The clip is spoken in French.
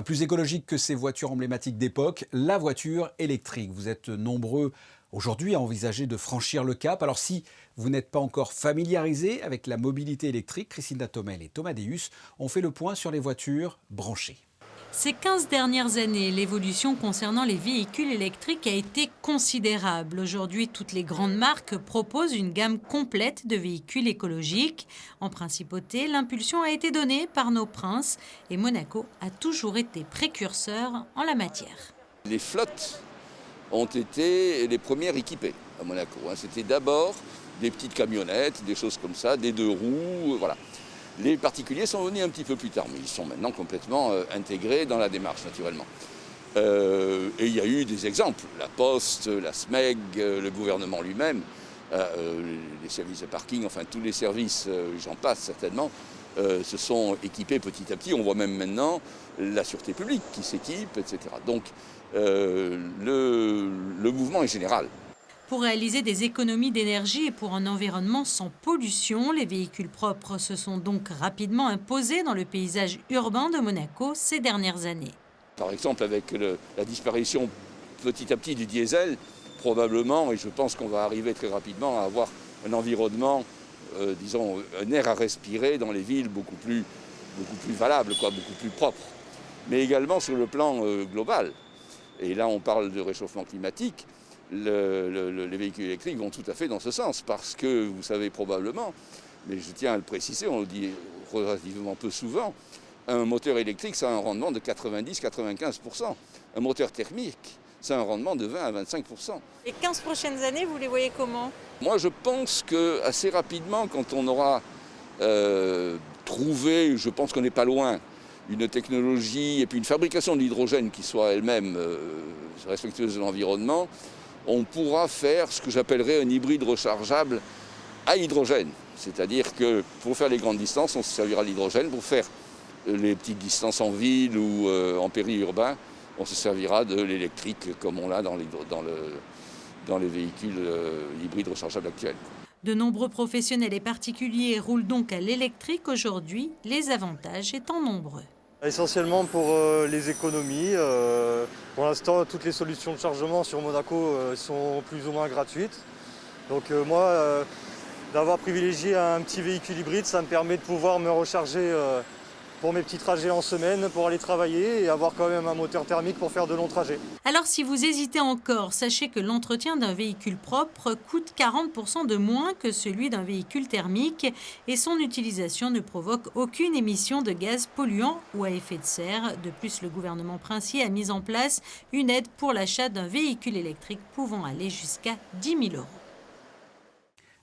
Plus écologique que ces voitures emblématiques d'époque, la voiture électrique. Vous êtes nombreux aujourd'hui à envisager de franchir le cap. Alors si vous n'êtes pas encore familiarisé avec la mobilité électrique, Christina Thomel et Thomas Deus ont fait le point sur les voitures branchées. Ces 15 dernières années, l'évolution concernant les véhicules électriques a été considérable. Aujourd'hui, toutes les grandes marques proposent une gamme complète de véhicules écologiques. En principauté, l'impulsion a été donnée par nos princes et Monaco a toujours été précurseur en la matière. Les flottes ont été les premières équipées à Monaco. C'était d'abord des petites camionnettes, des choses comme ça, des deux roues, voilà. Les particuliers sont venus un petit peu plus tard, mais ils sont maintenant complètement intégrés dans la démarche, naturellement. Et il y a eu des exemples, la Poste, la SMEG, le gouvernement lui-même, les services de parking, enfin tous les services, j'en passe certainement, se sont équipés petit à petit. On voit même maintenant la sûreté publique qui s'équipe, etc. Donc le mouvement est général. Pour réaliser des économies d'énergie et pour un environnement sans pollution, les véhicules propres se sont donc rapidement imposés dans le paysage urbain de Monaco ces dernières années. Par exemple, avec la disparition petit à petit du diesel, probablement, et je pense qu'on va arriver très rapidement à avoir un environnement, disons, un air à respirer dans les villes beaucoup plus valable, beaucoup plus propre. Mais également sur le plan global. Et là, on parle de réchauffement climatique. Les véhicules électriques vont tout à fait dans ce sens, parce que vous savez probablement, mais je tiens à le préciser, on le dit relativement peu souvent, un moteur électrique, ça a un rendement de 90-95%. Un moteur thermique, ça a un rendement de 20 à 25%. Les 15 prochaines années, vous les voyez comment? Moi, je pense qu'assez rapidement, quand on aura trouvé, je pense qu'on n'est pas loin, une technologie et puis une fabrication de l'hydrogène qui soit elle-même respectueuse de l'environnement, on pourra faire ce que j'appellerais un hybride rechargeable à hydrogène. C'est-à-dire que pour faire les grandes distances, on se servira de l'hydrogène. Pour faire les petites distances en ville ou en périurbain, on se servira de l'électrique comme on l'a dans les véhicules hybrides rechargeables actuels. De nombreux professionnels et particuliers roulent donc à l'électrique aujourd'hui, les avantages étant nombreux. Essentiellement pour les économies. Pour l'instant, toutes les solutions de chargement sur Monaco sont plus ou moins gratuites. Donc moi, d'avoir privilégié un petit véhicule hybride, ça me permet de pouvoir me recharger pour mes petits trajets en semaine, pour aller travailler et avoir quand même un moteur thermique pour faire de longs trajets. Alors si vous hésitez encore, sachez que l'entretien d'un véhicule propre coûte 40% de moins que celui d'un véhicule thermique et son utilisation ne provoque aucune émission de gaz polluants ou à effet de serre. De plus, le gouvernement princier a mis en place une aide pour l'achat d'un véhicule électrique pouvant aller jusqu'à 10 000 €.